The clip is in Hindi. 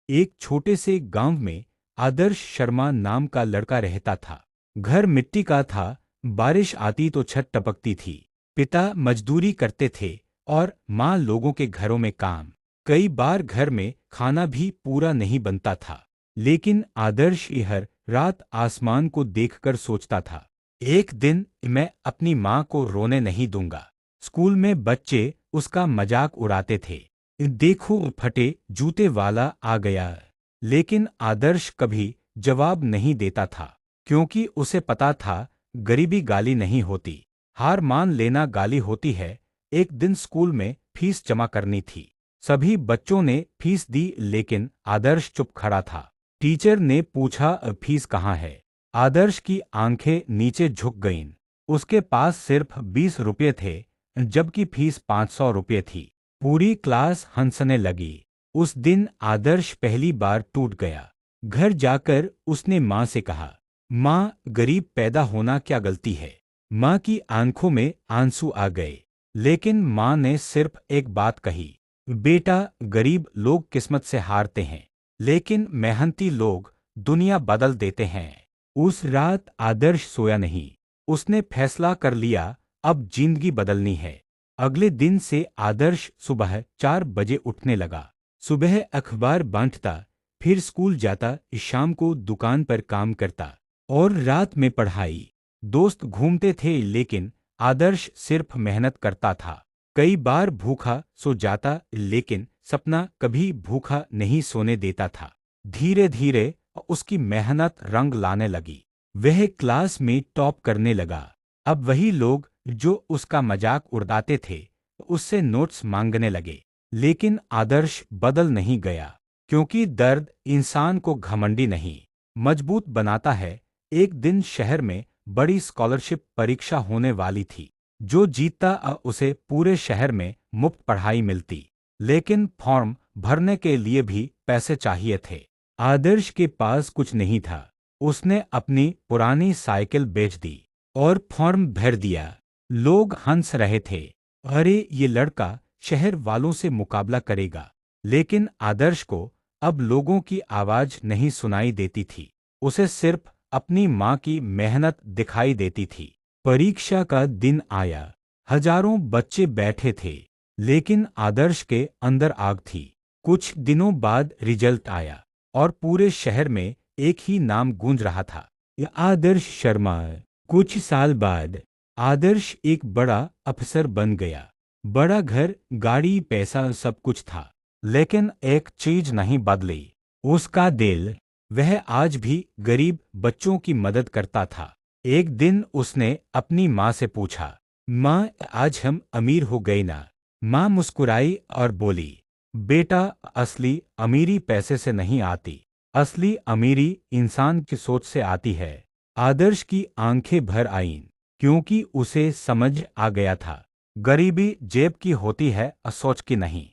एक छोटे से गांव में आदर्श शर्मा नाम का लड़का रहता था। घर मिट्टी का था, बारिश आती तो छत टपकती थी। पिता मजदूरी करते थे और माँ लोगों के घरों में काम। कई बार घर में खाना भी पूरा नहीं बनता था। लेकिन आदर्श हर रात आसमान को देखकर सोचता था, एक दिन मैं अपनी माँ को रोने नहीं दूंगा। स्कूल में बच्चे उसका मजाक उड़ाते थे, देखो फटे जूते वाला आ गया। लेकिन आदर्श कभी जवाब नहीं देता था, क्योंकि उसे पता था गरीबी गाली नहीं होती, हार मान लेना गाली होती है। एक दिन स्कूल में फीस जमा करनी थी। सभी बच्चों ने फीस दी, लेकिन आदर्श चुप खड़ा था। टीचर ने पूछा, फीस कहाँ है? आदर्श की आंखें नीचे झुक गईं। उसके पास सिर्फ 20 रुपये थे, जबकि फीस 500 रुपये थी। पूरी क्लास हंसने लगी। उस दिन आदर्श पहली बार टूट गया। घर जाकर उसने माँ से कहा, माँ, गरीब पैदा होना क्या गलती है? माँ की आंखों में आंसू आ गए। लेकिन माँ ने सिर्फ एक बात कही, बेटा, गरीब लोग किस्मत से हारते हैं, लेकिन मेहनती लोग दुनिया बदल देते हैं। उस रात आदर्श सोया नहीं। उसने फैसला कर लिया, अब जिंदगी बदलनी है। अगले दिन से आदर्श सुबह 4 बजे उठने लगा। सुबह अखबार बांटता, फिर स्कूल जाता, शाम को दुकान पर काम करता और रात में पढ़ाई। दोस्त घूमते थे, लेकिन आदर्श सिर्फ मेहनत करता था। कई बार भूखा सो जाता, लेकिन सपना कभी भूखा नहीं सोने देता था। धीरे धीरे उसकी मेहनत रंग लाने लगी। वह क्लास में टॉप करने लगा। अब वही लोग जो उसका मजाक उड़ाते थे उससे नोट्स मांगने लगे। लेकिन आदर्श बदल नहीं गया, क्योंकि दर्द इंसान को घमंडी नहीं, मजबूत बनाता है। एक दिन शहर में बड़ी स्कॉलरशिप परीक्षा होने वाली थी। जो जीतता उसे पूरे शहर में मुफ्त पढ़ाई मिलती। लेकिन फॉर्म भरने के लिए भी पैसे चाहिए थे। आदर्श के पास कुछ नहीं था। उसने अपनी पुरानी साइकिल बेच दी और फॉर्म भर दिया। लोग हंस रहे थे, अरे ये लड़का शहर वालों से मुकाबला करेगा। लेकिन आदर्श को अब लोगों की आवाज नहीं सुनाई देती थी। उसे सिर्फ अपनी माँ की मेहनत दिखाई देती थी। परीक्षा का दिन आया। हजारों बच्चे बैठे थे, लेकिन आदर्श के अंदर आग थी। कुछ दिनों बाद रिजल्ट आया और पूरे शहर में एक ही नाम गूंज रहा था, यह आदर्श शर्मा। कुछ साल बाद आदर्श एक बड़ा अफसर बन गया। बड़ा घर, गाड़ी, पैसा, सब कुछ था। लेकिन एक चीज नहीं बदली, उसका दिल। वह आज भी गरीब बच्चों की मदद करता था। एक दिन उसने अपनी माँ से पूछा, माँ, आज हम अमीर हो गए ना? माँ मुस्कुराई और बोली, बेटा, असली अमीरी पैसे से नहीं आती, असली अमीरी इंसान की सोच से आती है। आदर्श की आंखें भर आईं, क्योंकि उसे समझ आ गया था, गरीबी जेब की होती है, सोच की नहीं।